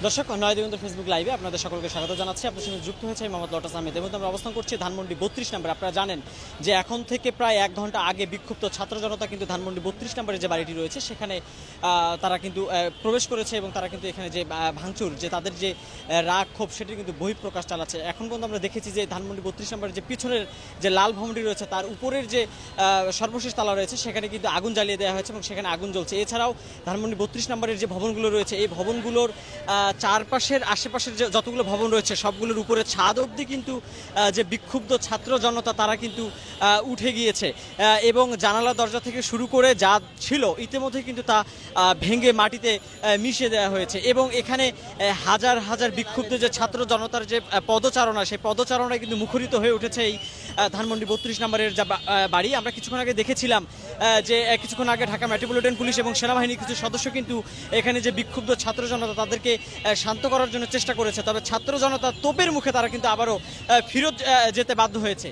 দর্শক নয় দেবেন্দ্র ফেসবুক লাইভে আপনাদের সকলকে স্বাগত জানাচ্ছি। আপনার সঙ্গে যুক্ত হয়েছে মোহাম্মদ লটাস আহমেদ। এর মধ্যে আমরা অবস্থান করছি ধানমন্ডি 32 নম্বর। আপনারা জানেন যে এখন থেকে প্রায় 1 ঘন্টা আগে বিক্ষুব্ধ ছাত্র জনতা কিন্তু ধানমন্ডি 32 নম্বরের যে বাড়িটি রয়েছে সেখানে তারা কিন্তু প্রবেশ করেছে এবং তারা কিন্তু এখানে যে ভাঙচুর যে তাদের যে রাগ ক্ষোভ সেটি কিন্তু বহিঃপ্রকাশ চালাচ্ছে। এখন পর্যন্ত আমরা দেখেছি যে ধানমন্ডি 32 নম্বরের যে পিছনের যে লাল ভবনটি রয়েছে তার উপরের যে সর্বশেষ তালা রয়েছে সেখানে কিন্তু আগুন জ্বালিয়ে দেওয়া হয়েছে এবং সেখানে আগুন জ্বলছে। এছাড়াও ধানমন্ডি 32 নম্বরের যে ভবনগুলো রয়েছে এই ভবনগুলোর চারপাশের আশেপাশের যে যতগুলো ভবন রয়েছে সবগুলোর উপরে ছাদ অবধি কিন্তু যে বিক্ষুব্ধ ছাত্র জনতা তারা কিন্তু উঠে গিয়েছে এবং জানালা দরজা থেকে শুরু করে যা ছিল ইতিমধ্যে কিন্তু তা ভেঙে মাটিতে মিশিয়ে দেওয়া হয়েছে এবং এখানে হাজার হাজার বিক্ষুব্ধ যে ছাত্র জনতার যে পদচারণা সেই পদচারণায় কিন্তু মুখরিত হয়ে উঠেছে এই ধানমন্ডি 32 নম্বরের যা বাড়ি। আমরা কিছুক্ষণ আগে দেখেছিলাম যে কিছুক্ষণ আগে ঢাকা মেট্রোপলিটন পুলিশ এবং সেনাবাহিনীর কিছু সদস্য কিন্তু এখানে যে বিক্ষুব্ধ ছাত্র জনতা তাদেরকে শান্ত করার জন্য চেষ্টা করেছে, তবে ছাত্র জনতা তোপের মুখে তারা কিন্তু আবারও ফেরত যেতে বাধ্য হয়েছে।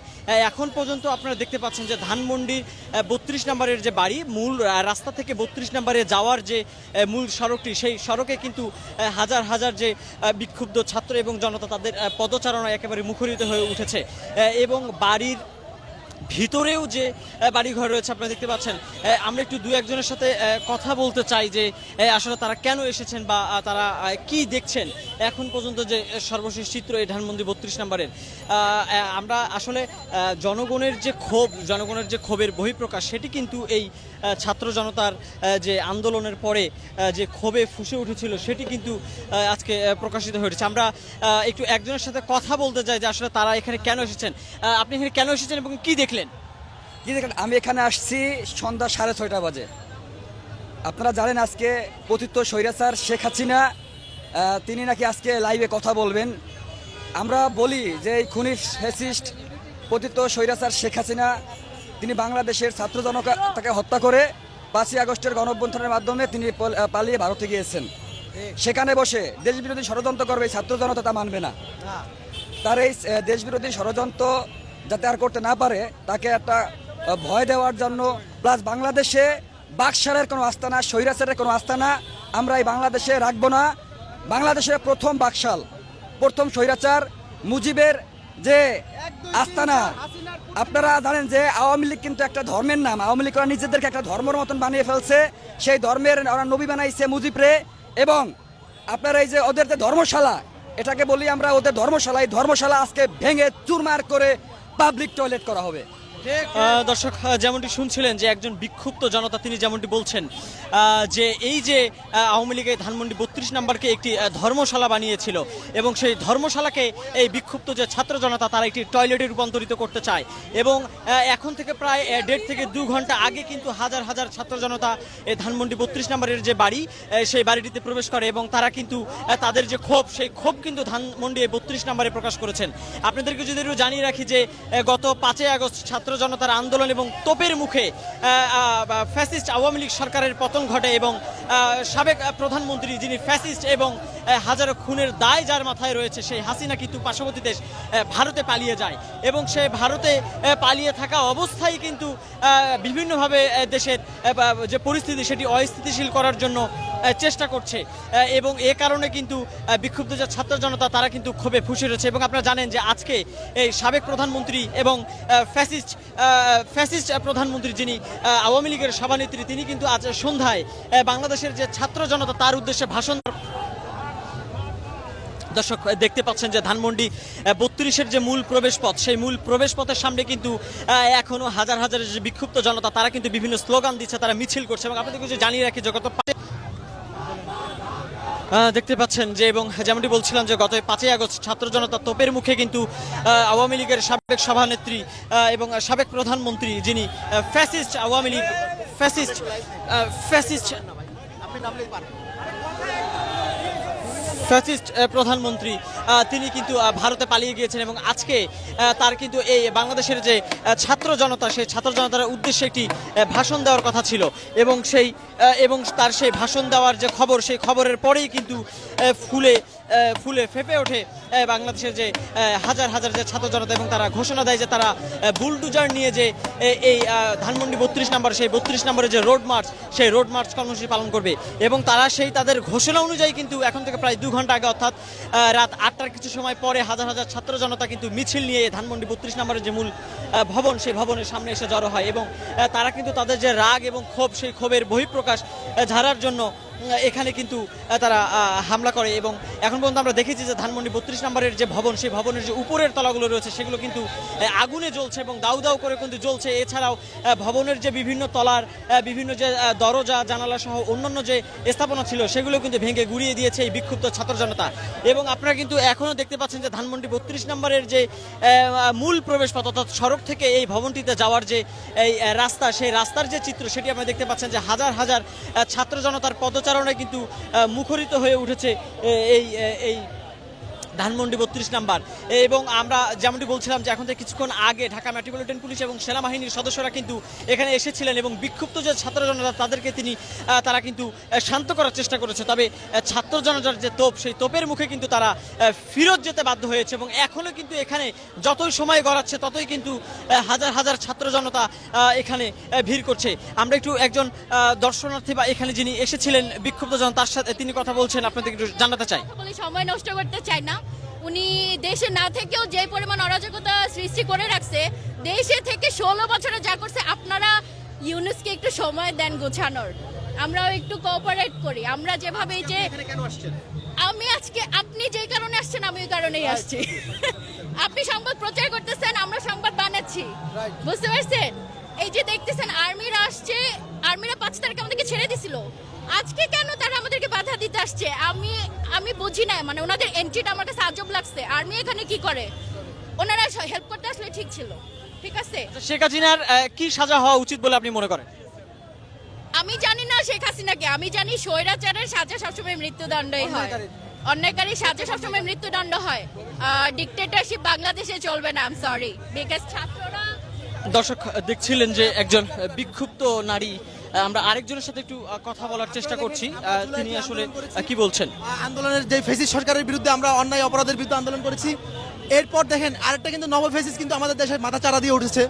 এখন পর্যন্ত আপনারা দেখতে পাচ্ছেন যে ধানমন্ডির 32 নম্বরের যে বাড়ি মূল রাস্তা থেকে 32 নম্বরে যাওয়ার যে মূল সড়কটি সেই সড়কে কিন্তু হাজার হাজার যে বিক্ষুব্ধ ছাত্র এবং জনতা তাদের পদচারণায় একেবারে মুখরিত হয়ে উঠেছে এবং বাড়ির ভিতরেও যে বাড়িঘর রয়েছে আপনারা দেখতে পাচ্ছেন। আমরা একটু দু একজনের সাথে কথা বলতে চাই যে আসলে তারা কেন এসেছেন বা তারা কি দেখছেন এখন পর্যন্ত যে সর্বশেষ চিত্র এই ধানমন্ডি 32 নম্বরের। আমরা আসলে জনগণের যে ক্ষোভের বহিঃপ্রকাশ সেটি কিন্তু এই ছাত্র জনতার যে আন্দোলনের পরে যে ক্ষোভে ফুসে উঠেছিল সেটি কিন্তু আজকে প্রকাশিত হয়েছে। আমরা একটু একজনের সাথে কথা বলতে চাই যে আসলে তারা এখানে কেন এসেছেন। আপনি এখানে কেন এসেছেন এবং কি দেখলেন? আমি এখানে আসছি সন্ধ্যা 6:30 বাজে। আপনারা জানেন আজকে পতিত স্বৈরাচার শেখ হাসিনা তিনি নাকি আজকে লাইভে কথা বলবেন। আমরা বলি যে এই খুনি ফ্যাসিস্ট পতিত স্বৈরাচার শেখ হাসিনা তিনি বাংলাদেশের ছাত্র জনতাকে হত্যা করে 5ই আগস্টের গণঅভ্যুত্থানের মাধ্যমে তিনি পালিয়ে ভারতে গিয়েছেন। সেখানে বসে দেশবিরোধী ষড়যন্ত্র করবে এই ছাত্র জনতা তা মানবে না। তার এই দেশবিরোধী ষড়যন্ত্র যাতে আর করতে না পারে তাকে একটা ভয় দেওয়ার জন্য, প্লাস বাংলাদেশে বাকশালের কোনো আস্তানা, স্বৈরাচারের কোনো আস্তানা আমরা এই বাংলাদেশে রাখবো না। বাংলাদেশের প্রথম বাকশাল, প্রথম স্বৈরাচার মুজিবের যে আস্তানা, আপনারা জানেন যে আওয়ামী লীগ কিন্তু একটা ধর্মের নাম। আওয়ামী লীগ ওরা নিজেদেরকে একটা ধর্মের মতন বানিয়ে ফেলছে। সেই ধর্মের ওরা নবী বানাইছে মুজিবরে এবং আপনারা এই যে ওদের যে ধর্মশালা, এটাকে বলি আমরা ওদের ধর্মশালা, এই ধর্মশালা আজকে ভেঙে চুরমার করে পাবলিক টয়লেট করা হবে। দর্শক যেমনটি শুনছিলেন যে একজন বিক্ষুব্ধ জনতা তিনি যেমনটি বলছেন যে এই যে আওয়ামী লীগের ধানমন্ডি 32 নম্বরকে একটি ধর্মশালা বানিয়েছিল এবং সেই ধর্মশালাকে এই বিক্ষুব্ধ যে ছাত্র জনতা তারা একটি টয়লেটে রূপান্তরিত করতে চায় এবং এখন থেকে প্রায় 1.5 থেকে 2 ঘন্টা আগে কিন্তু হাজার হাজার ছাত্র জনতা এই ধানমন্ডি 32 নম্বরের যে বাড়ি সেই বাড়িটিতে প্রবেশ করে এবং তারা কিন্তু তাদের যে ক্ষোভ সেই ক্ষোভ কিন্তু ধানমন্ডি 32 নম্বরে প্রকাশ করেছেন। আপনাদেরকে যদি জানিয়ে রাখি যে গত 5ই আগস্ট ছাত্র জনতার আন্দোলন এবং তোপের মুখে ফ্যাসিস্ট আওয়ামী লীগ সরকারের পতন ঘটে এবং সাবেক প্রধানমন্ত্রী যিনি ফ্যাসিস্ট এবং হাজারো খুনের দায় যার মাথায় রয়েছে সেই হাসিনা কিন্তু পার্শ্ববর্তী দেশ ভারতে পালিয়ে যায় এবং সে ভারতে পালিয়ে থাকা অবস্থায় কিন্তু বিভিন্নভাবে দেশের যে পরিস্থিতি সেটি অস্থিতিশীল করার জন্য চেষ্টা করছে এবং এ কারণে কিন্তু বিক্ষুব্ধ যে ছাত্র জনতা তারা কিন্তু ক্ষোভে ফুঁসে রয়েছে এবং আপনারা জানেন যে আজকে এই সাবেক প্রধানমন্ত্রী এবং ফ্যাসিস্ট প্রধানমন্ত্রী যিনি আওয়ামী লীগের সভানেত্রী তিনি কিন্তু আজ সন্ধ্যায় বাংলাদেশের যে ছাত্র জনতা তার উদ্দেশ্যে ভাষণ। দর্শক দেখতে পাচ্ছেন যে ধানমন্ডি 32-এর যে মূল প্রবেশ পথ সেই মূল প্রবেশ পথের সামনে কিন্তু এখনো হাজার হাজার যে বিক্ষুব্ধ জনতা তারা কিন্তু বিভিন্ন স্লোগান দিচ্ছে, তারা মিছিল করছে এবং আপনাদেরকে জানিয়ে রাখি যে গত দেখতে পাচ্ছেন যে এবং যেমনটি বলছিলাম যে গত 5ই আগস্ট ছাত্র জনতা তোপের মুখে কিন্তু আওয়ামী লীগের সাবেক সভানেত্রী এবং সাবেক প্রধানমন্ত্রী যিনি ফ্যাসিস্ট আওয়ামী লীগ ফ্যাসিস্ট প্রধানমন্ত্রী তিনি কিন্তু ভারতে পালিয়ে গিয়েছেন এবং আজকে তার কিন্তু এই বাংলাদেশের যে ছাত্র জনতা সেই ছাত্র জনতার উদ্দেশ্যে একটি ভাষণ দেওয়ার কথা ছিল এবং তার সেই ভাষণ দেওয়ার যে খবর সেই খবরের পরেই কিন্তু ফুলে ফুলে ফেপে ওঠে বাংলাদেশের যে হাজার হাজার যে ছাত্র জনতা, এবং তারা ঘোষণা দেয় যে তারা বুলডুজার নিয়ে যে এই ধানমন্ডি 32 নম্বর, সেই 32 নম্বরে যে রোড মার্চ, সেই রোড মার্চ কর্মসূচি পালন করবে। এবং তারা সেই তাদের ঘোষণা অনুযায়ী কিন্তু এখন থেকে প্রায় 2 ঘন্টা আগে, অর্থাৎ রাত 8টার কিছু সময় পরে হাজার হাজার ছাত্র জনতা কিন্তু মিছিল নিয়ে ধানমন্ডি 32 নম্বরের যে মূল ভবন, সেই ভবনের সামনে এসে জড়ো হয়। এবং তারা কিন্তু তাদের যে রাগ এবং ক্ষোভ, সেই ক্ষোভের বহিঃপ্রকাশ ঝাড়ার জন্য এখানে কিন্তু তারা হামলা করে। এবং এখন পর্যন্ত আমরা দেখেছি যে ধানমন্ডি 32 নম্বরের যে ভবন, সেই ভবনের যে উপরের তলাগুলো রয়েছে সেগুলো কিন্তু আগুনে জ্বলছে এবং দাউ দাউ করে কিন্তু জ্বলছে। এছাড়াও ভবনের যে বিভিন্ন তলার বিভিন্ন যে দরজা জানালা সহ অন্যান্য যে স্থাপনা ছিল সেগুলো কিন্তু ভেঙে গুড়িয়ে দিয়েছে এই বিক্ষুব্ধ ছাত্র জনতা। এবং আপনারা কিন্তু এখনও দেখতে পাচ্ছেন যে ধানমন্ডি 32 নম্বরের যে মূল প্রবেশপথ, অর্থাৎ সড়ক থেকে এই ভবনটিতে যাওয়ার যে এই রাস্তা, সেই রাস্তার যে চিত্র সেটি আপনারা দেখতে পাচ্ছেন যে হাজার হাজার ছাত্র জনতার পদচারণায় কিন্তু মুখরিত হয়ে উঠেছে এই এই ধানমন্ডি 32 নাম্বার। এবং আমরা যেমনটি বলছিলাম যে এখন থেকে কিছুক্ষণ আগে ঢাকা মেট্রোপলিটন পুলিশ এবং সেনাবাহিনীর সদস্যরা কিন্তু এখানে এসেছিলেন এবং বিক্ষুব্ধ যে ছাত্র জনতা তাদেরকে তারা কিন্তু শান্ত করার চেষ্টা করেছে। তবে ছাত্র জনতার যে তোপ, সেই তোপের মুখে কিন্তু তারা ফেরত যেতে বাধ্য হয়েছে। এবং এখনও কিন্তু এখানে যতই সময় গড়াচ্ছে ততই কিন্তু হাজার হাজার ছাত্র জনতা এখানে ভিড় করছে। আমরা একটু একজন দর্শনার্থী বা এখানে যিনি এসেছিলেন বিক্ষুব্ধ জন, তার সাথে তিনি কথা বলছেন, আপনাদের একটু জানাতে চাই। সময় নষ্ট করতে চাই না, উনি দেশে না থেকেও যে পরিমাণ অরাজকতা সৃষ্টি করে রাখছে, দেশে থেকে 16 বছরে যা করছে, আপনারা ইউনুসকে একটু সময় দেন গোছানোর, আমরাও একটু কোঅপারেট করি। আমরা যেভাবে যে আমি আজকে, আপনি যেই কারণে আসছেন আমি ওই কারণেই আসছি। আপনি সংবাদ প্রচার করতেছেন, আমরা সংবাদ বানাচ্ছি, বুঝতে পারছেন? এই যে দেখতেছেন আর্মিরা আসছে, আর্মিরা 5 তারিখে আমাদেরকে ছেড়ে দিছিল, আজকে কেন তারা আমাদেরকে বাধা দিতে আসছে? আমি বুঝি না, মানে ওনাদের এন্ট্রিটা আমার কাছে আজব লাগছে। আর্মি এখানে কি করে? ওনারা হেল্প করতে আসলে ঠিক ছিল, ঠিক আছে। শেখ হাসিনার কি সাজা হওয়া উচিত বলে আপনি মনে করেন? আমি জানি না শেখ হাসিনাকে, আমি জানি স্বৈরাচারের সাজা সবসময় মৃত্যুদণ্ডই হয়, অন্যায়কারী সাজা সবসময় মৃত্যুদণ্ড হয়। ডিক্টেটরশিপ বাংলাদেশে চলবে না, আই এম সরি, বিকজ ছাত্ররা। দর্শক দেখছিলেন যে একজন বিক্ষুব্ধ নারী, আমরা আরেকজনের সাথে একটু কথা বলার চেষ্টা করছি, তিনি আসলে কি বলছেন। আন্দোলনের যে ফেসিস্ট সরকারের বিরুদ্ধে আমরা অন্যায় অপরাধের বিরুদ্ধে আন্দোলন করেছি, এরপর দেখেন আরেকটা কিন্তু নব ফেসিস্ট কিন্তু আমাদের দেশে মাথা চারা দিয়ে উঠেছে।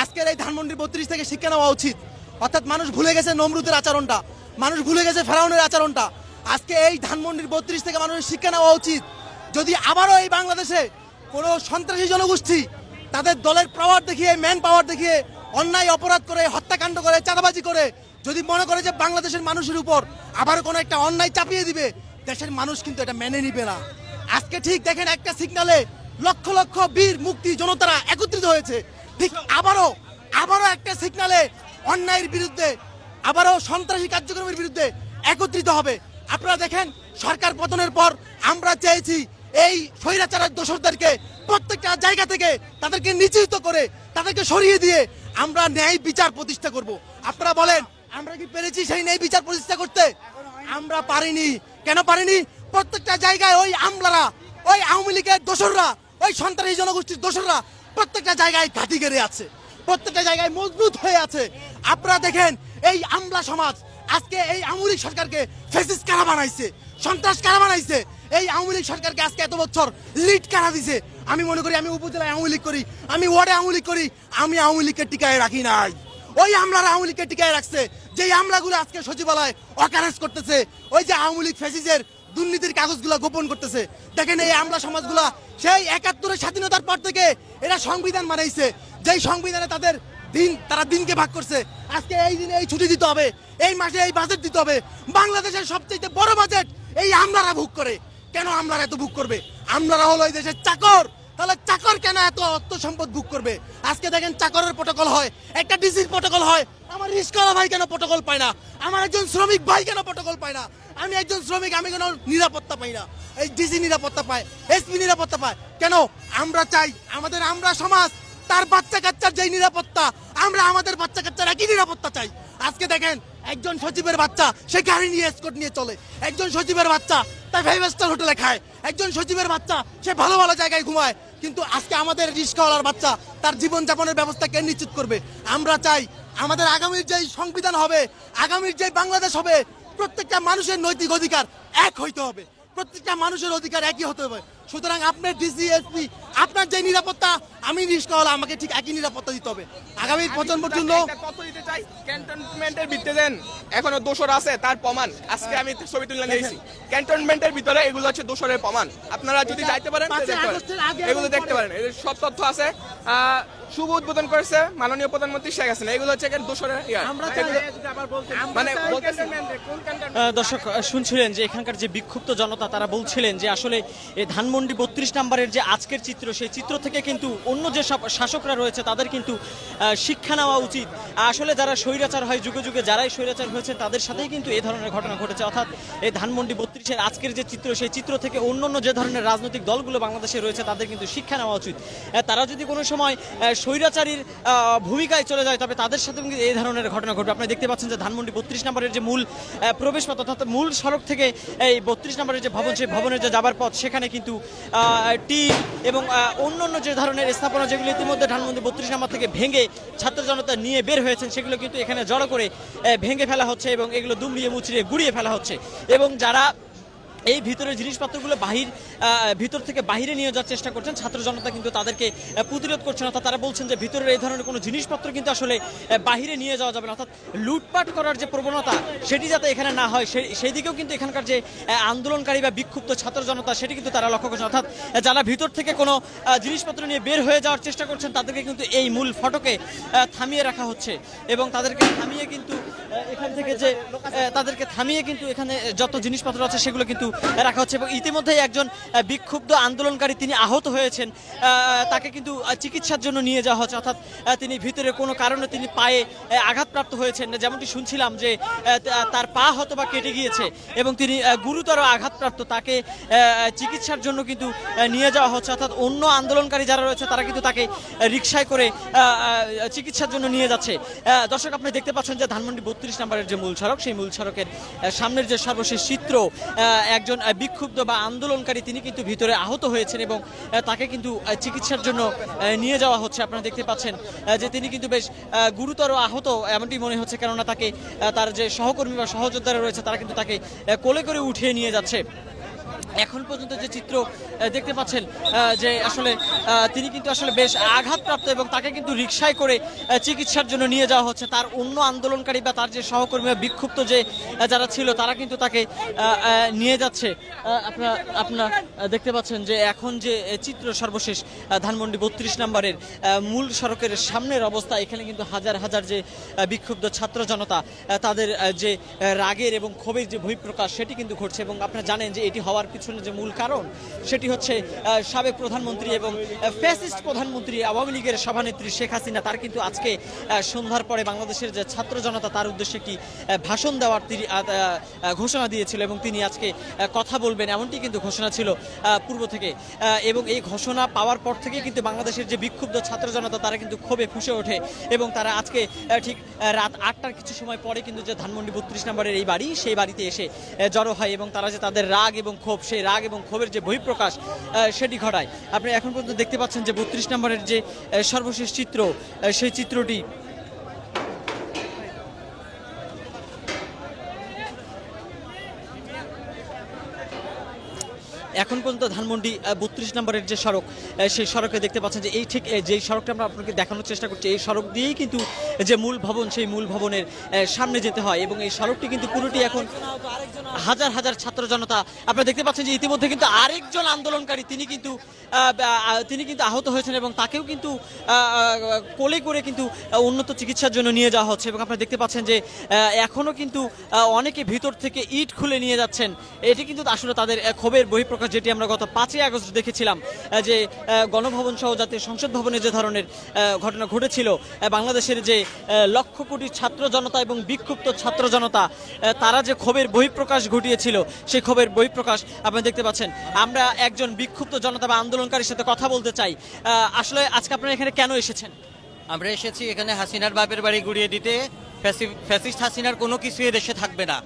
আজকের এই ধানমন্ডি 32 থেকে শিক্ষা নেওয়া উচিত। অর্থাৎ মানুষ ভুলে গেছে নমরুদের আচরণটা, মানুষ ভুলে গেছে ফেরাউনের আচরণটা। আজকে এই ধানমন্ডির 32 থেকে মানুষের শিক্ষা নেওয়া উচিত। যদি আবারও এই বাংলাদেশে কোনো সন্ত্রাসী জনগোষ্ঠী তাদের দলের পাওয়ার দেখিয়ে, ম্যান পাওয়ার দেখিয়ে অন্যায় অপরাধ করে, হত্যাকাণ্ড করে, চাঁদাবাজি করে যদি মনে করে যে বাংলাদেশের মানুষের উপর আবার কোনো একটা অন্যায় চাপিয়ে দিবে, দেশের মানুষ কিন্তু এটা মেনে নিবে না। আজকে ঠিক দেখেন একটা সিগনালে লক্ষ লক্ষ বীর মুক্তি জনতারা একত্রিত হয়েছে, ঠিক আবারও একটা সিগনালে অন্যায়ের বিরুদ্ধে, আবারও সন্ত্রাসী কার্যক্রমের বিরুদ্ধে একত্রিত হবে। আপনারা দেখেন সরকার পতনের পর আমরা চেয়েছি এই স্বৈরাচারের দোসরদেরকে প্রত্যেকটা জায়গা থেকে তাদেরকে নিশ্চিত করে, তাদেরকে সরিয়ে দিয়ে আমরা ন্যায় বিচার প্রতিষ্ঠা করব। আপনারা বলেন আমরা কি পেরেছি সেই ন্যায় বিচার প্রতিষ্ঠা করতে? আমরা পারিনি। কেন পারিনি? প্রত্যেকটা জায়গায় ওই আমলারা, ওই আওয়ামী লীগের দোসররা, ওই সন্ত্রাসী জনগোষ্ঠীর দোসররা প্রত্যেকটা জায়গায় ঘাঁটি গেড়ে আছে, প্রত্যেকটা জায়গায় মজবুত হয়ে আছে। আপনারা দেখেন এই আমলা সমাজ আজকে এই আওয়ামী লীগ সরকারকে ফ্যাসিস্ট কারা বানাইছে, সন্ত্রাস কারা বানাইছে। এই আওয়ামী লীগ সরকারকে আজকে এত বছর লিড কারা দিছে। আমি মনে করি, আমি উপজেলায় আওয়ামী লীগ করি, আমি ওয়ার্ডে আওয়ামী লীগ করি, আমি আওয়ামী লীগকে টিকায় রাখি নাই, ওই আমলারা আওয়ামী লীগকে টিকায় রাখছে। যেই আমলাগুলো আজকে সচিবালয় অকারেন্স করতেছে, ওই যে আওয়ামী লীগ ফ্যাসিস্টের দুর্নীতির কাগজগুলো গোপন করতেছে। দেখেন এই আমলা সমাজগুলা সেই 71-এর স্বাধীনতার পর থেকে এরা সংবিধান বানাইছে, যেই সংবিধানে তারা দিনকে ভাগ করছে। আজকে এই দিনে এই ছুটি দিতে হবে, এই মাসে এই বাজেট দিতে হবে। বাংলাদেশের সবচেয়ে বড় বাজেট এই আমলারা ভোগ করে। কেন আমলারা এত ভোগ করবে? আমলারা হলো এই দেশের চাকর, তাহলে চাকর কেন এত অর্থ সম্পদ ভোগ করবে? আজকে দেখেন চাকরের প্রটোকল হয়, একটা ডিসির প্রটোকল হয়, আমার রিস্কওয়ালা ভাই কেন প্রটোকল পায় না? আমার একজন শ্রমিক ভাই কেন প্রটোকল পায় না? আমি একজন শ্রমিক, আমি কেন নিরাপত্তা পাই না? এই ডিসি নিরাপত্তা পায়, এসপি নিরাপত্তা পায় কেন? আমরা চাই আমরা সমাজ তার বাচ্চা কাচ্চার যেই নিরাপত্তা, আমরা আমাদের বাচ্চা কাচ্চার একই নিরাপত্তা চাই। আজকে দেখেন একজন সচিবের বাচ্চা সে গাড়ি নিয়ে এসকর্ট নিয়ে চলে, একজন সচিবের বাচ্চা তার 5 স্টার হোটেলে খায়, একজন সচিবের বাচ্চা সে ভালো ভালো জায়গায় ঘুমায়। কিন্তু আজকে আমাদের রিস্কাওয়ালার বাচ্চা তার জীবনযাপনের ব্যবস্থা কে নিশ্চিত করবে? আমরা চাই আমাদের আগামীর যেই সংবিধান হবে, আগামীর যেই বাংলাদেশ হবে, প্রত্যেকটা মানুষের নৈতিক অধিকার এক হইতে হবে। প্রত্যেকটা মানুষের অধিকার একই হতে হবে। সুতরাং আপনার ডিসি এসপি আপনার যে নিরাপত্তা আমি রিস্কা হলে আমাকে ঠিক একই নিরাপত্তা দিতে হবে আগামী বছর পর্যন্ত। কত দিতে চাই ক্যান্টনমেন্টের ভিতরে দেন, এখনো দোষর আছে তার প্রমাণ আজকে আমি ছবি তুলে নিয়েছি। ক্যান্টনমেন্টের ভিতরে এগুলো হচ্ছে দোষরের প্রমাণ, আপনারা যদি যাইতে পারেন তো দেখতে পারেন, এগুলো দেখতে পারেন, এদের সব তথ্য আছে। শুভ উদ্বোধন করেছে মাননীয় প্রধানমন্ত্রী শেখ হাসিনা, এগুলো হচ্ছে দোষরের মানে দর্শক শুনছিলেন যে এখানকার যে বিক্ষুব্ধ জনতা তারা বলছিলেন যে আসলে এই ধানমন্ডি 32 নম্বরের যে আজকের চিত্র, সেই চিত্র থেকে কিন্তু অন্য যে সব শাসকরা রয়েছে তাদের কিন্তু শিক্ষা নেওয়া উচিত। আসলে যারা স্বৈরাচার হয় যুগে যুগে, যারাই স্বৈরাচার হয়েছে তাদের সাথেই কিন্তু এই ধরনের ঘটনা ঘটেছে। অর্থাৎ এই ধানমন্ডি 32-এর আজকের যে চিত্র, সেই চিত্র থেকে অন্য যে ধরনের রাজনৈতিক দলগুলো বাংলাদেশে রয়েছে তাদের কিন্তু শিক্ষা নেওয়া উচিত। তারা যদি কোনো সময় স্বৈরাচারীর ভূমিকায় চলে যায় তবে তাদের সাথে কিন্তু এই ধরনের ঘটনা ঘটবে। আপনারা দেখতে পাচ্ছেন যে ধানমন্ডি 32 নম্বরের যে মূল প্রবেশপথ, অর্থাৎ মূল সড়ক থেকে এই 32 নম্বরের যে ভবন, সেই ভবনের যে যাবার পথ, সেখানে কিন্তু টিন এবং অন্য যে ধরনের স্থাপনা যেগুলো ইতিমধ্যে ধানমন্ডি 32 নম্বর থেকে ভেঙে ছাত্র জনতা নিয়ে বের হয়েছেন সেগুলো কিন্তু এখানে জড়ো করে ভেঙে ফেলা হচ্ছে এবং এগুলো দুমড়িয়ে মুচড়িয়ে গুড়িয়ে ফেলা হচ্ছে। এবং যারা এই ভিতরের জিনিসপত্রগুলো ভিতর থেকে বাইরে নিয়ে যাওয়ার চেষ্টা করছেন ছাত্র জনতা কিন্তু তাদেরকে প্রতিরোধ করছে না। অর্থাৎ তারা বলছেন যে ভিতরের এই ধরনের কোনো জিনিসপত্র কিন্তু আসলে বাইরে নিয়ে যাওয়া যাবে না। অর্থাৎ লুটপাট করার যে প্রবণতা সেটি যাতে এখানে না হয় সেই দিকেও কিন্তু এখানকার যে আন্দোলনকারী বা বিক্ষুব্ধ ছাত্র জনতা সেটি কিন্তু তারা লক্ষ্য করছেন। অর্থাৎ যারা ভিতর থেকে কোনো জিনিসপত্র নিয়ে বের হয়ে যাওয়ার চেষ্টা করছেন তাদেরকে কিন্তু এই মূল ফটকে থামিয়ে রাখা হচ্ছে এবং তাদেরকে থামিয়ে কিন্তু এখান থেকে যে তাদেরকে থামিয়ে কিন্তু এখানে যত জিনিসপত্র আছে সেগুলো কিন্তু রাখা হচ্ছে। এবং ইতিমধ্যেই একজন বিক্ষুব্ধ আন্দোলনকারী তিনি আহত হয়েছেন, তাকে কিন্তু চিকিৎসার জন্য নিয়ে যাওয়া হচ্ছে। অর্থাৎ তিনি ভিতরে কোনো কারণে তিনি পায়ে আঘাতপ্রাপ্ত হয়েছেন, যেমনটি শুনছিলাম যে তার পা হয়তো বা কেটে গিয়েছে এবং তিনি গুরুতর আঘাতপ্রাপ্ত, তাকে চিকিৎসার জন্য কিন্তু নিয়ে যাওয়া হচ্ছে। অর্থাৎ অন্য আন্দোলনকারী যারা রয়েছে তারা কিন্তু তাকে রিকশায় করে চিকিৎসার জন্য নিয়ে যাচ্ছে। দর্শক আপনি দেখতে পাচ্ছেন যে ধানমন্ডি 32 নম্বরের যে মূল সড়ক, সেই মূল সড়কের সামনের যে সর্বশেষ চিত্র, একজন বিক্ষুব্ধ বা আন্দোলনকারী তিনি কিন্তু ভিতরে আহত হয়েছেন এবং তাকে কিন্তু চিকিৎসার জন্য নিয়ে যাওয়া হচ্ছে। আপনারা দেখতে পাচ্ছেন যে তিনি কিন্তু বেশ গুরুতর আহত এমনটি মনে হচ্ছে, কেননা তাকে তার যে সহকর্মী বা সহযোদ্ধারা রয়েছে তারা কিন্তু তাকে কোলে করে উঠিয়ে নিয়ে যাচ্ছে। এখন পর্যন্ত যে চিত্র দেখতে পাচ্ছেন যে আসলে তিনি কিন্তু আসলে বেশ আঘাতপ্রাপ্ত এবং তাকে কিন্তু রিকশায় করে চিকিৎসার জন্য নিয়ে যাওয়া হচ্ছে। তার অন্য আন্দোলনকারী বা তার যে সহকর্মী বা বিক্ষুব্ধ যে যারা ছিল তারা কিন্তু তাকে নিয়ে যাচ্ছে। আপনারা দেখতে পাচ্ছেন যে এখন যে চিত্র সর্বশেষ ধানমন্ডি 32 নম্বরের মূল সড়কের সামনের অবস্থা, এখানে কিন্তু হাজার হাজার যে বিক্ষুব্ধ ছাত্র জনতা তাদের যে রাগের এবং ক্ষোভের যে বহিঃপ্রকাশ সেটি কিন্তু ঘটছে। এবং আপনারা জানেন যে এটি হওয়ার পিছনে যে মূল কারণ সেটি হচ্ছে সাবেক প্রধানমন্ত্রী এবং ফ্যাসিস্ট প্রধানমন্ত্রী আওয়ামী লীগের সভানেত্রী শেখ হাসিনা। তার কিন্তু আজকে সন্ধ্যার পরে বাংলাদেশের যে ছাত্র জনতা তার উদ্দেশ্যে একটি ভাষণ দেওয়ার ঘোষণা দিয়েছিল এবং তিনি আজকে কথা বলবেন এমনটি কিন্তু ঘোষণা ছিল পূর্ব থেকে। এবং এই ঘোষণা পাওয়ার পর থেকে কিন্তু বাংলাদেশের যে বিক্ষুব্ধ ছাত্র জনতা তারা কিন্তু ক্ষোভে ফুঁসে ওঠে এবং তারা আজকে ঠিক রাত 8টার কিছু সময় পরে কিন্তু যে ধানমন্ডি 32 নম্বরের এই বাড়ি, সেই বাড়িতে এসে জড়ো হয় এবং তারা যে তাদের রাগ এবং ক্ষোভ, সেই রাগ এবং ক্ষোভের যে বহিঃপ্রকাশ সেটি ঘটায়। আপনি এখন পর্যন্ত দেখতে পাচ্ছেন যে 32 নম্বরের যে সর্বশেষ চিত্র, সেই চিত্রটি এখন পর্যন্ত ধানমন্ডি 32 নম্বরের যে সড়ক, সেই সড়কে দেখতে পাচ্ছেন যে এই ঠিক যেই সড়কটা আমরা আপনাকে দেখানোর চেষ্টা করছি, এই সড়ক দিয়েই কিন্তু যে মূল ভবন, সেই মূল ভবনের সামনে যেতে হয় এবং এই সড়কটি কিন্তু পুরোটি এখন হাজার হাজার ছাত্র জনতা। আপনারা দেখতে পাচ্ছেন যে ইতিমধ্যে কিন্তু আরেকজন আন্দোলনকারী তিনি কিন্তু আহত হয়েছেন এবং তাকেও কিন্তু কোলে করে কিন্তু উন্নত চিকিৎসার জন্য নিয়ে যাওয়া হচ্ছে। এবং আপনারা দেখতে পাচ্ছেন যে এখনও কিন্তু অনেকে ভিতর থেকে ইট খুলে নিয়ে যাচ্ছেন। এটি কিন্তু আসলে তাদের ক্ষোভের বহিঃপ্রকাশ, যেটি আমরা গত 5ই আগস্ট দেখেছিলাম যে গণভবন সহ জাতীয় সংসদ ভবনে যে ধরনের ঘটনা ঘটেছিল। বাংলাদেশের যে লক্ষ কোটি ছাত্র জনতা এবং বিক্ষুব্ধ ছাত্র জনতা তারা যে ক্ষোভের বহিঃপ্রকাশ ঘটিয়েছিল, সেই ক্ষোভের বহিঃপ্রকাশ আপনারা দেখতে পাচ্ছেন। আমরা একজন বিক্ষুব্ধ জনতা বা আন্দোলনকারীর সাথে কথা বলতে চাই। আসলে আজকে আপনারা এখানে কেন এসেছেন? আমরা এসেছি এখানে হাসিনার বাপের বাড়ি গুড়িয়ে দিতে। ফ্যাসিস্ট হাসিনার কোনো কিছুই দেশে থাকবে না।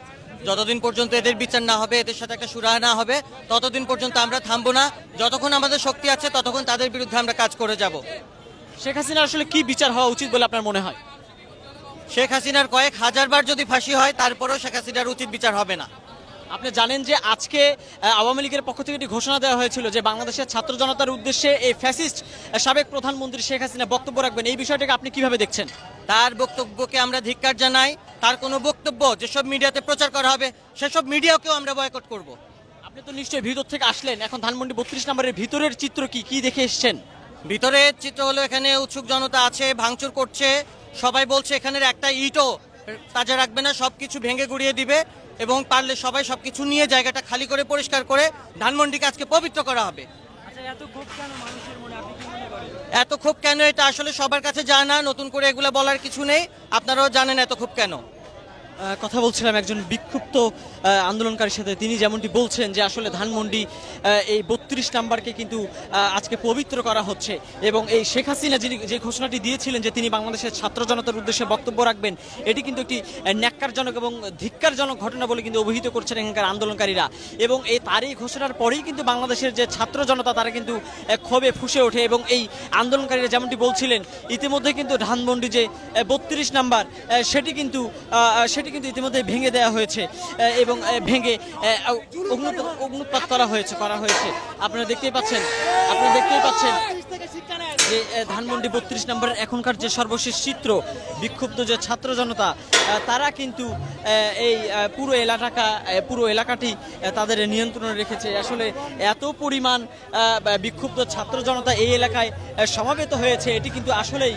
যতদিন পর্যন্ত এদের বিচার না হবে, এদের সাথে একটা সুরাহা না হবে, ততদিন পর্যন্ত আমরা থামবো না। যতক্ষণ আমাদের শক্তি আছে ততক্ষণ তাদের বিরুদ্ধে আমরা কাজ করে যাব। শেখ হাসিনার আসলে কি বিচার হওয়া উচিত বলে আপনার মনে হয়? শেখ হাসিনার কয়েক হাজার বার যদি ফাঁসি হয় তারপরেও শেখ হাসিনার উচিত বিচার হবে না। আপনি জানেন যে আজকে আওয়ামী লীগের পক্ষ থেকে একটি ঘোষণা দেওয়া হয়েছিল যে বাংলাদেশের ছাত্র জনতার উদ্দেশ্যে এই ফ্যাসিস্ট সাবেক প্রধানমন্ত্রী শেখ হাসিনা বক্তব্য রাখবেন, এই বিষয়টাকে আপনি কিভাবে দেখছেন? তার বক্তব্যকে আমরা ধিক্কার জানাই। তার কোনো বক্তব্য যেসব মিডিয়াতে প্রচার করা হবে সেসব মিডিয়াকেও আমরা বয়কট করব। আপনি তো নিশ্চয়ই ভিতর থেকে আসলেন, এখন ধানমন্ডি 32 নম্বরের ভিতরের চিত্র কি দেখে এসেছেন? ভিতরের চিত্র হলো এখানে উৎসুক জনতা আছে, ভাঙচুর করছে, সবাই বলছে এখানের একটা ইটও তাজা রাখবে না, সবকিছু ভেঙে গুড়িয়ে দিবে এবং পারলে সবাই সবকিছু নিয়ে জায়গাটা খালি করে পরিষ্কার করে ধানমন্ডিকে আজকে পবিত্র করা হবে। এত ক্ষোভ কেন এটা আসলে সবার কাছে জানা, নতুন করে এগুলো বলার কিছু নেই, আপনারাও জানেন এত ক্ষোভ কেন। কথা বলছিলাম একজন বিক্ষুব্ধ আন্দোলনকারীর সাথে, তিনি যেমনটি বলছেন যে আসলে ধানমন্ডি এই 32 নাম্বারকে কিন্তু আজকে পবিত্র করা হচ্ছে এবং এই শেখ হাসিনা যিনি যে ঘোষণাটি দিয়েছিলেন যে তিনি বাংলাদেশের ছাত্র জনতার উদ্দেশ্যে বক্তব্য রাখবেন, এটি কিন্তু একটি ন্যাক্কারজনক এবং ধিক্কারজনক ঘটনা বলে কিন্তু অভিহিত করছেন এখানকার আন্দোলনকারীরা। এবং তারই ঘোষণার পরেই কিন্তু বাংলাদেশের যে ছাত্র জনতা তারা কিন্তু ক্ষোভে ফুঁসে ওঠে এবং এই আন্দোলনকারীরা যেমনটি বলছিলেন ইতিমধ্যে কিন্তু ধানমন্ডি যে 32 নাম্বার সেটি কিন্তু ইতিমধ্যে ভেঙে দেওয়া হয়েছে এবং ভেঙে অগ্নুৎপাত করা হয়েছে। আপনারা দেখতেই পাচ্ছেন যে ধানমন্ডি 32 নম্বরের এখনকার যে সর্বশেষ চিত্র, বিক্ষুব্ধ যে ছাত্র জনতা তারা কিন্তু এই পুরো এলাকাটি তাদের নিয়ন্ত্রণে রেখেছে। আসলে এত পরিমাণ বিক্ষুব্ধ ছাত্র জনতা এই এলাকায় সমাবেত হয়েছে, এটি কিন্তু আসলেই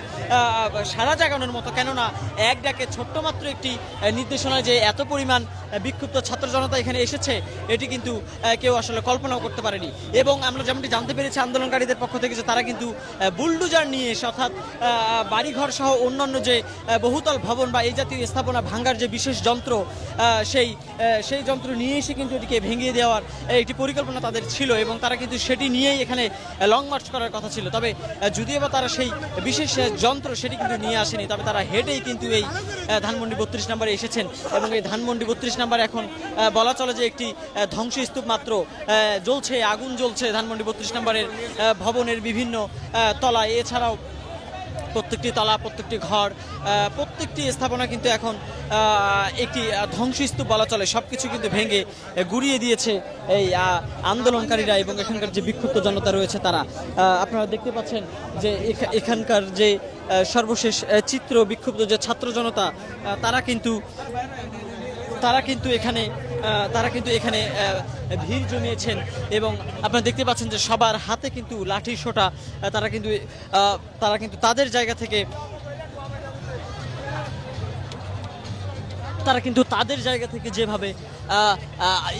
সারা জাগানোর মতো। কেননা এক ডাকে ছোট্ট মাত্র একটি নির্দেশনায় যে এত পরিমাণ বিক্ষুব্ধ ছাত্র জনতা এখানে এসেছে এটি কিন্তু কেউ আসলে কল্পনাও করতে পারেনি। এবং আমরা যেমনটি জানতে পেরেছি আন্দোলনকারীদের পক্ষ থেকে যে তারা কিন্তু বুলডোজার নিয়ে এসে অর্থাৎ বাড়িঘর সহ অন্যান্য যে বহুতল ভবন বা এই জাতীয় স্থাপনা ভাঙ্গার যে বিশেষ যন্ত্র সেই যন্ত্র নিয়ে এসে কিন্তু এটিকে ভেঙে দেওয়ার একটি পরিকল্পনা তাদের ছিল এবং তারা কিন্তু সেটি নিয়েই এখানে লং মার্চ করার কথা ছিল। তবে যদিও বা তারা সেই বিশেষ যন্ত্র সেটি কিন্তু নিয়ে আসেনি, তবে তারা হেঁটেই কিন্তু এই ধানমন্ডি 32 নম্বরে এসেছেন এবং এই ধানমন্ডি 32 নম্বর এখন বলা চলে যে একটি ধ্বংসস্তূপ মাত্র। আগুন জ্বলছে ধানমন্ডি 32 নম্বরের ভবনের বিভিন্ন তলায়। এছাড়াও প্রত্যেকটি তলা, প্রত্যেকটি ঘর, প্রত্যেকটি স্থাপনা কিন্তু এখন একটি ধ্বংসস্তূপ বলা চলে। সবকিছু কিন্তু ভেঙে গুড়িয়ে দিয়েছে এই আন্দোলনকারীরা এবং এখানকার যে বিক্ষুব্ধ জনতা রয়েছে তারা। আপনারা দেখতে পাচ্ছেন যে এখানকার যে সর্বশেষ চিত্র, বিক্ষুব্ধ যে ছাত্র জনতা তারা কিন্তু এখানে ভিড় জমিয়েছেন এবং আপনারা দেখতে পাচ্ছেন যে সবার হাতে কিন্তু লাঠি সোঁটা। তারা কিন্তু তাদের জায়গা থেকে যেভাবে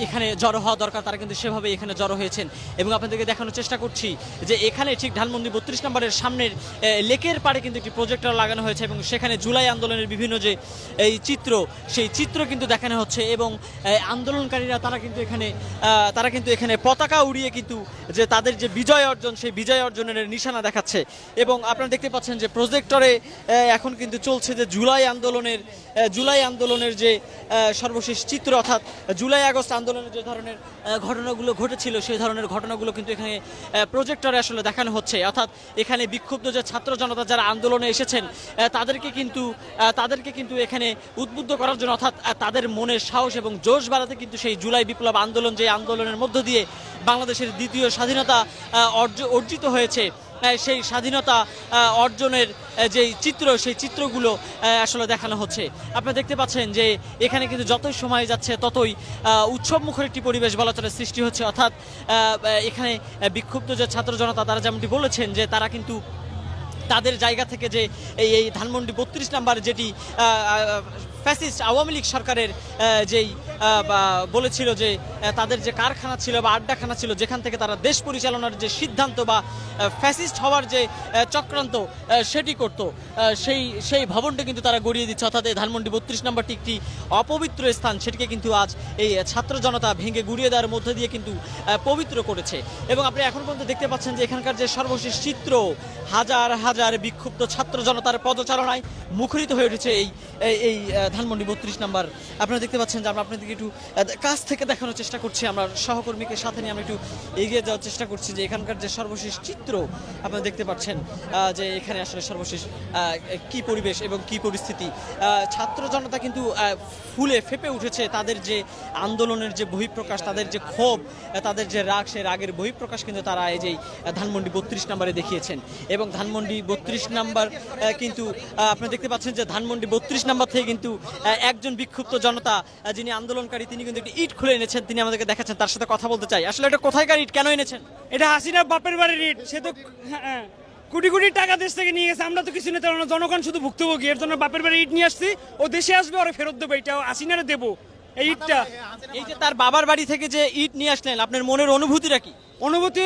এখানে জড়ো হওয়া দরকার তারা কিন্তু সেভাবে এখানে জড়ো হয়েছেন। এবং আপনাদেরকে দেখানোর চেষ্টা করছি যে এখানে ঠিক ধানমন্ডি 32 নম্বরের সামনের লেকের পাড়ে কিন্তু একটি প্রজেক্টর লাগানো হয়েছে এবং সেখানে জুলাই আন্দোলনের বিভিন্ন যে এই সেই চিত্র কিন্তু দেখানো হচ্ছে এবং আন্দোলনকারীরা তারা কিন্তু এখানে পতাকা উড়িয়ে কিন্তু যে তাদের যে বিজয় অর্জন সেই বিজয় অর্জনের নিশানা দেখাচ্ছে। এবং আপনারা দেখতে পাচ্ছেন যে প্রজেক্টরে এখন কিন্তু চলছে যে জুলাই আন্দোলনের যে সর্বশেষ চিত্র, অর্থাৎ জুলাই আগস্ট আন্দোলনের যে ধরনের ঘটনাগুলো ঘটেছিল সেই ধরনের ঘটনাগুলো কিন্তু এখানে প্রজেক্টরে আসলে দেখানো হচ্ছে। অর্থাৎ এখানে বিক্ষুব্ধ যে ছাত্র জনতা যারা আন্দোলনে এসেছেন তাদেরকে কিন্তু এখানে উদ্বুদ্ধ করার জন্য, অর্থাৎ তাদের মনের সাহস এবং জোশ বাড়াতে কিন্তু সেই জুলাই বিপ্লব আন্দোলন, যে আন্দোলনের মধ্য দিয়ে বাংলাদেশের দ্বিতীয় স্বাধীনতা অর্জিত হয়েছে, সেই স্বাধীনতা অর্জনের যে সেই চিত্রগুলো আসলে দেখানো হচ্ছে। আপনারা দেখতে পাচ্ছেন যে এখানে কিন্তু যতই সময় যাচ্ছে ততই উৎসবমুখর একটি পরিবেশ বলা চলে সৃষ্টি হচ্ছে। অর্থাৎ এখানে বিক্ষুব্ধ যে ছাত্র জনতা তারা যেমনটি বলেছেন যে তারা কিন্তু তাদের জায়গা থেকে যে এই ধানমন্ডি 32 নাম্বার যেটি ফ্যাসিস্ট আওয়ামী লীগ সরকারের যেই বলেছিল যে তাদের যে কারখানা ছিল বা আড্ডাখানা ছিল যেখান থেকে তারা দেশ পরিচালনার যে সিদ্ধান্ত বা ফ্যাসিস্ট হওয়ার যে চক্রান্ত সেটি করত, সেই ভবনটা কিন্তু তারা গড়িয়ে দিচ্ছে। অর্থাৎ এই ধানমন্ডি 32 নম্বরটি একটি অপবিত্র স্থান, সেটিকে কিন্তু আজ এই ছাত্র জনতা ভেঙে গুড়িয়ে দেওয়ার মধ্যে দিয়ে কিন্তু পবিত্র করেছে। এবং আপনি এখন পর্যন্ত দেখতে পাচ্ছেন যে এখানকার যে সর্বশেষ চিত্র, হাজার হাজার বিক্ষুব্ধ ছাত্র জনতার পদচারণায় মুখরিত হয়ে উঠেছে এই ধানমন্ডি 32 নাম্বার। আপনারা দেখতে পাচ্ছেন যে আমরা আপনাদেরকে একটু কাছ থেকে দেখানোর চেষ্টা করছি, আমরা সহকর্মীকে সাথে নিয়ে আমরা একটু এগিয়ে যাওয়ার চেষ্টা করছি যে এখানকার যে সর্বশেষ চিত্র আপনারা দেখতে পাচ্ছেন যে এখানে আসলে সর্বশেষ কি পরিবেশ এবং কি পরিস্থিতি। ছাত্র জনতা কিন্তু ফুলে ফেপে উঠেছে, তাদের যে আন্দোলনের যে বহিঃপ্রকাশ, তাদের যে ক্ষোভ, তাদের যে রাগ, সেই রাগের বহিঃপ্রকাশ কিন্তু তারা এই যে ধানমন্ডি 32 নম্বরে দেখিয়েছেন। এবং ধানমন্ডি 32 নাম্বার কিন্তু আপনারা দেখতে পাচ্ছেন যে ধানমন্ডি 32 নাম্বার থেকে কিন্তু একজন বিক্ষুব্ধ জনতা যিনি আন্দোলনকারী তিনি কিন্তু একটি ইট খুলে এনেছেন, তিনি আমাদেরকে দেখাচ্ছেন, তার সাথে কথা বলতে চাই। আসলে এটা কোথায়কার ইট, কেন এনেছেন? এটা হাসিনা বাপের বাড়ির ইট। সে তো কোটি কোটি টাকা দেশ থেকে নিয়ে গেছে, আমরা তো কিছু নিতে পারবো না, জনগণ শুধু ভুক্তভোগী। এর জন্য বাপের বাড়ি ইট নিয়ে আসছি, ও দেশে আসবে, ওরা ফেরত দেবো, এটা হাসিনারে দেবো এই ইটটা। এই যে তার বাবার বাড়ি থেকে যে ইট নিয়ে আসলেন, আপনার মনের অনুভূতিটা কি? অনুভূতি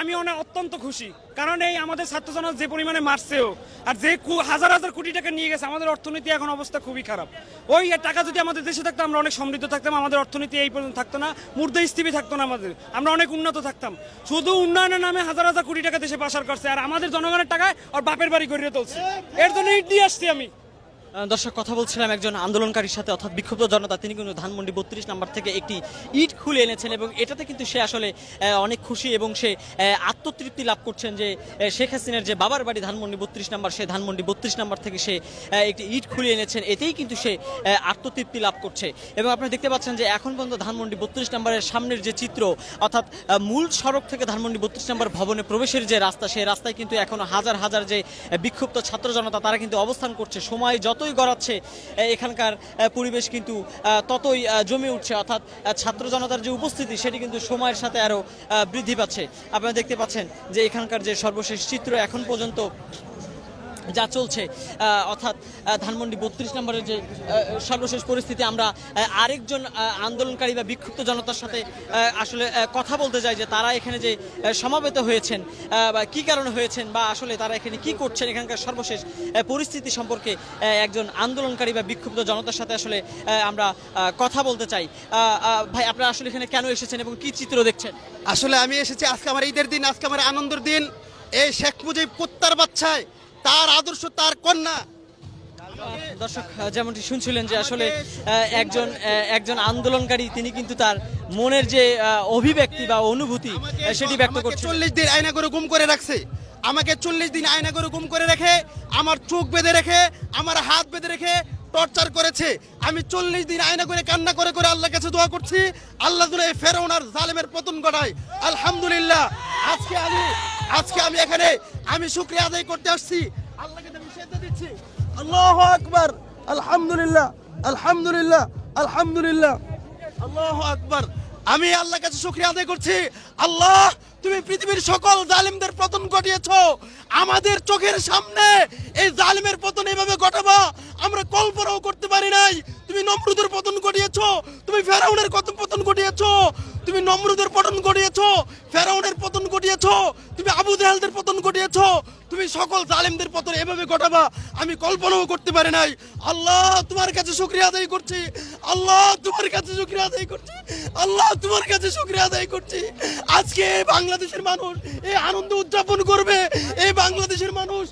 আমি অনেক অত্যন্ত খুশি, কারণ এই আমাদের ছাত্র জনতা যে পরিমাণে মারছেও, আর যে হাজার হাজার কোটি টাকা নিয়ে গেছে, আমাদের অর্থনীতি এখন অবস্থা খুবই খারাপ। ওই টাকা যদি আমাদের দেশে থাকতো আমরা অনেক সমৃদ্ধ থাকতাম, আমাদের অর্থনীতি এই পর্যন্ত থাকতো না, মুদ্রাস্ফীতি থাকতো না, আমরা অনেক উন্নত থাকতাম। শুধু উন্নয়নের নামে হাজার হাজার কোটি টাকা দেশে পাচার করছে, আর আমাদের জনগণের টাকায় আর বাপের বাড়ি গড়িয়ে তুলছে। এর জন্য ইট দিয়ে আসছি আমি। দর্শক, কথা বলছিলাম একজন আন্দোলনকারীর সাথে, অর্থাৎ বিক্ষুব্ধ জনতা, তিনি কিন্তু ধানমন্ডি 32 নাম্বার থেকে একটি ইট খুলে এনেছেন এবং এটাতে কিন্তু সে আসলে অনেক খুশি এবং সে আত্মতৃপ্তি লাভ করছেন যে শেখ হাসিনার যে বাবার বাড়ি ধানমন্ডি 32 নাম্বার, সে ধানমন্ডি 32 নাম্বার থেকে সে একটি ইট খুলে এনেছেন, এতেই কিন্তু সে আত্মতৃপ্তি লাভ করছে। এবং আপনারা দেখতে পাচ্ছেন যে এখন পর্যন্ত ধানমন্ডি 32 নাম্বারের সামনের যে চিত্র, অর্থাৎ মূল সড়ক থেকে ধানমন্ডি 32 নাম্বার ভবনে প্রবেশের যে রাস্তা, সেই রাস্তায় কিন্তু এখনো হাজার হাজার যে বিক্ষুব্ধ ছাত্র জনতা তারা কিন্তু অবস্থান করছে। সময় যতই গড়াচ্ছে এখানকার পরিবেশ কিন্তু ততই জমে উঠছে, অর্থাৎ ছাত্র জনতার যে উপস্থিতি সেটি কিন্তু সময়ের সাথে আরো বৃদ্ধি পাচ্ছে। আপনারা দেখতে পাচ্ছেন যে এখানকার যে সর্বশেষ চিত্র এখন পর্যন্ত যা চলছে, অর্থাৎ ধানমন্ডি 32 নম্বরের যে সর্বশেষ পরিস্থিতি, আমরা আরেকজন আন্দোলনকারী বা বিক্ষুব্ধ জনতার সাথে আসলে কথা বলতে চাই যে তারা এখানে যে সমাবেত হয়েছেন বা কী কারণে হয়েছেন বা আসলে তারা এখানে কি করছেন, এখানকার সর্বশেষ পরিস্থিতি সম্পর্কে একজন আন্দোলনকারী বা বিক্ষুব্ধ জনতার সাথে আসলে আমরা কথা বলতে চাই। ভাই, আপনারা আসলে এখানে কেন এসেছেন এবং কি চিত্র দেখছেন? আসলে আমি এসেছি আজকে আমার ঈদের দিন, আজকে আমার আনন্দের দিন। এই শেখ মুজিব কুত্তার বাচ্চায়, তার আদর্শ, তার কন্যা। দর্শক, যেমনটি শুনছিলেন যে আসলে একজন আন্দোলনকারী তিনি কিন্তু তার মনের যে অভিব্যক্তি বা অনুভূতি সেটি ব্যক্ত করছেন। 40 দিন আয়না করে গুম করে রাখছে, আমাকে 40 দিন আয়না করে গুম করে রেখে, আমার চোখ বেঁধে রেখে, আমার হাত বেঁধে রেখে টর্চার করেছে। আমি 40 দিন আয়না করে কান্না করে করে আল্লাহর কাছে দোয়া করছি, আল্লাহ যেন এই ফেরাউন আর জালেমের পতন ঘটায়। আলহামদুলিল্লাহ, আজকে আমি এখানে শুকরিয়া আদায় করতে আসছি, আল্লাহকে আমি সেজদা দিচ্ছি। আল্লাহু আকবার, আলহামদুলিল্লাহ, আলহামদুলিল্লাহ, আলহামদুলিল্লাহ, আল্লাহু আকবার। আমি আল্লাহর কাছে শুকরিয়া আদায় করছি। আল্লাহ, তুমি পৃথিবীর সকল জালিমদের পতন ঘটিয়েছো, আমাদের চোখের সামনে এই জালিমের পতন এভাবে ঘটাবা আমরা কল্পনাও করতে পারি নাই। তুমি নমরুদের পতন ঘটিয়েছো, তুমি ফেরাউনের পতন ঘটিয়েছো, তুমি নমরুদের পতন ঘটিয়েছো, ফেরাউনের পতন ঘটিয়েছো, তুমি আবু জাহেলদের পতন ঘটিয়েছো, তুমি সকল জালিমদের পতন এভাবে ঘটাবা আমি কল্পনাও করতে পারি নাই। আল্লাহ, তোমার কাছে শুকরিয়া আদায় করছি, আল্লাহ তোমার কাছে শুকরিয়া আদায় করছি, আল্লাহ তোমার কাছে শুকরিয়া আদায় করছি। আজকে বাংলাদেশের মানুষ এই আনন্দ উদযাপন করবে, এই বাংলাদেশের মানুষ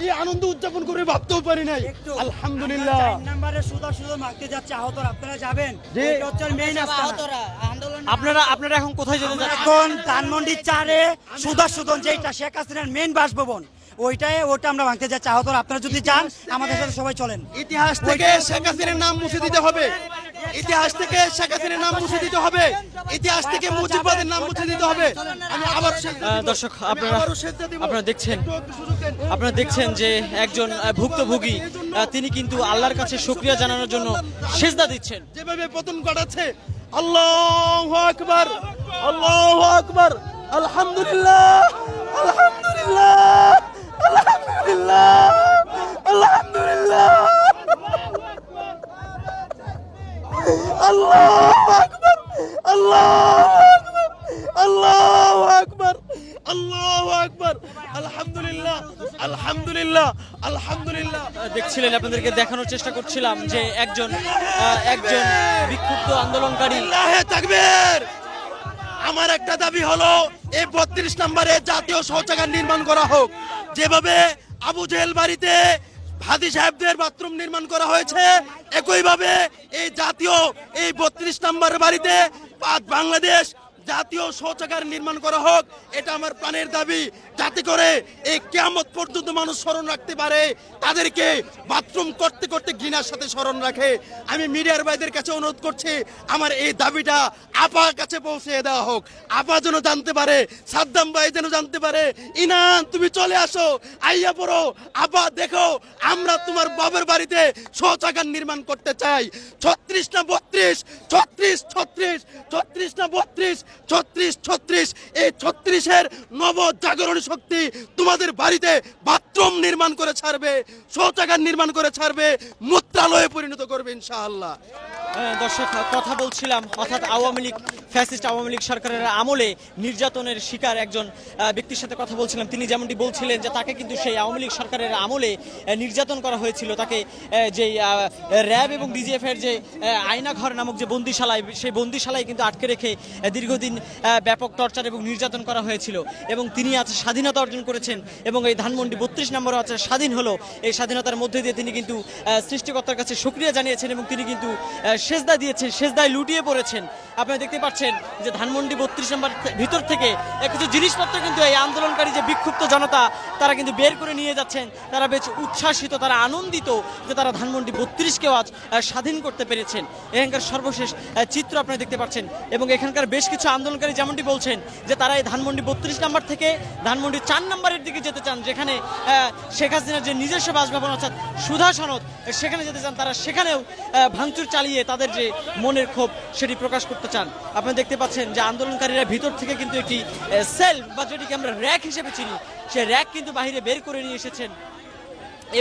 এই আনন্দ উদযাপন করে ভাবতেও পারি নাই। আলহামদুলিল্লাহ। নাম্বারে সুদা মারতে যাচ্ছে আহতরা, আপনারা যাবেন? এটা হচ্ছে মেইন আহতরা আন্দোলন। আপনারা এখন কোথায় যেতে যাচ্ছেন? এখন ধানমন্ডি 4-এ সুদন যেটা শেখ হাসিনার মেইন বাসভবন, ওটা আমরা ভাঙতে যাচ্ছি আহতরা। আপনারা যদি চান আমাদের সাথে সবাই চলেন। ইতিহাস থেকে শেখ হাসিনার নাম মুছে দিতে হবে, ইতিহাস থেকে শেখ হাসিনার নাম মুছে দিতে হবে, ইতিহাস থেকে মুজিববাদের নাম মুছে দিতে হবে। আমি আবার দর্শক, আপনারা দেখছেন যে একজন ভুক্তভোগী তিনি কিন্তু আল্লাহর কাছে শুকরিয়া জানানোর জন্য সেজদা দিচ্ছেন। যেভাবে পতন ঘটাচ্ছে, আল্লাহু আকবার, আল্লাহু আকবার, আলহামদুলিল্লাহ, আলহামদুলিল্লাহ, আলহামদুলিল্লাহ, আলহামদুলিল্লাহ, আল্লাহু আকবার, আল্লাহু আকবার, আল্লাহু আকবার, আল্লাহু আকবার, আলহামদুলিল্লাহ, আলহামদুলিল্লাহ, আলহামদুলিল্লাহ। দেখছিলেন, আপনাদেরকে দেখানোর চেষ্টা করছিলাম যে একজন বিক্ষুব্ধ আন্দোলনকারী। আল্লাহু তাকবীর। আমার একটা দাবি হলো এই 32 নম্বরে জাতীয় শৌচাগার নির্মাণ করা হোক, যেভাবে আবু জেহেল বাড়িতে হাদি সাহেবদের বাথরুম নির্মাণ করা হয়েছে, একইভাবে এই জাতীয় এই 32 নম্বর বাড়িতে বাংলাদেশ জাতীয় শৌচাগার নির্মাণ করা হোক। এটা আমার প্রাণের দাবি, যাতে করে এই কিয়ামত পর্যন্ত মানুষ স্মরণ রাখতে পারে, তাদেরকে বাথরুম করতে করতে ঘৃণার সাথে স্মরণ রাখে। আমি মিডিয়ার ভাইদের কাছে অনুরোধ করছি, আমার এই দাবিটা আপার কাছে পৌঁছে দেওয়া হোক। আপা যেন জানতে পারে, সাদ্দাম ভাই যেন জানতে পারে, ইনান তুমি চলে আসো, আইয়া পড়ো, আপা দেখো আমরা তোমার বাবার বাড়িতে শৌচাগার নির্মাণ করতে চাই। 36 না 32, 36 36, 36 না 32, 36 36, এই 36-এর নব জাগরণ শক্তি তোমাদের বাড়িতে বাথরুম নির্মাণ করে ছাড়বে, শৌচাগার নির্মাণ করে ছাড়বে, মূত্রালয়ে পরিণত করবে ইনশাআল্লাহ। দর্শক, কথা বলছিলাম, অর্থাৎ আওয়ামী লীগ ফ্যাসিস্ট আওয়ামী লীগ সরকারের আমলে নির্যাতনের শিকার একজন ব্যক্তির সাথে কথা বলছিলাম। তিনি যেমনটি বলছিলেন যে তাকে কিন্তু সেই আওয়ামী লীগ সরকারের আমলে নির্যাতন করা হয়েছিল। তাকে যেই র্যাব এবং ডিজিএফ এর যে আয়নাঘর নামক যে বন্দিশালায়, সেই বন্দিশালায় কিন্তু আটকে রেখে দীর্ঘদিন ব্যাপক টর্চার এবং নির্যাতন করা হয়েছিল। এবং তিনি আজ স্বাধীনতা অর্জন করেছেন এবং এই ধানমন্ডি 32 নম্বরে আছে স্বাধীন হলো। এই স্বাধীনতার মধ্যে দিয়ে তিনি কিন্তু সৃষ্টিকর্তার কাছে শুকরিয়া জানিয়েছেন এবং তিনি কিন্তু সেজদা দিয়েছেন, সেজদায় লুটিয়ে পড়েছেন। আপনারা দেখতে পাচ্ছেন যে ধানমন্ডি 32 নম্বর ভিতর থেকে কিছু জিনিসপত্র কিন্তু এই আন্দোলনকারী যে বিক্ষুব্ধ জনতা তারা কিন্তু বের করে নিয়ে যাচ্ছেন। তারা বেশ উচ্ছ্বাসিত, তারা আনন্দিত যে তারা ধানমন্ডি 32কেও আজ স্বাধীন করতে পেরেছেন। এখানকার সর্বশেষ চিত্র আপনারা দেখতে পাচ্ছেন এবং এখানকার বেশ কিছু আন্দোলনকারী যেমনটি বলছেন যে তারা এই ধানমন্ডি 32 নম্বর থেকে ধানমন্ডি 4 নম্বরের দিকে যেতে চান, যেখানে শেখ হাসিনার যে নিজস্ব বাসভবন অর্থাৎ সুধা সনদ, সেখানে যেতে চান। তারা সেখানেও ভাঙচুর চালিয়ে তাদের যে মনের ক্ষোভ সেটি প্রকাশ করতে চান। আপনারা দেখতে পাচ্ছেন যে আন্দোলনকারীরা ভিতর থেকে কিন্তু একটি সেল বা যেটিকে আমরা র্যাক হিসেবে চিনি, সেই র্যাক কিন্তু বাইরে বের করে নিয়ে এসেছেন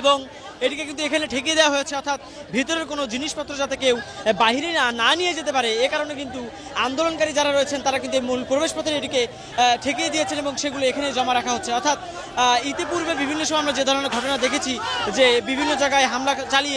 এবং এটিকে কিন্তু এখানে ঠেকিয়ে দেওয়া হয়েছে, অর্থাৎ ভিতরের কোনো জিনিসপত্র যাতে কেউ বাইরে না নিয়ে যেতে পারে। এ কারণে কিন্তু আন্দোলনকারী যারা রয়েছেন তারা কিন্তু মূল প্রবেশপথে এটিকে ঠেকিয়ে দিয়েছেন এবং সেগুলো এখানে জমা রাখা হচ্ছে। অর্থাৎ ইতিপূর্বে বিভিন্ন সময় আমরা যে ধরনের ঘটনা দেখেছি যে বিভিন্ন জায়গায় হামলা চালিয়ে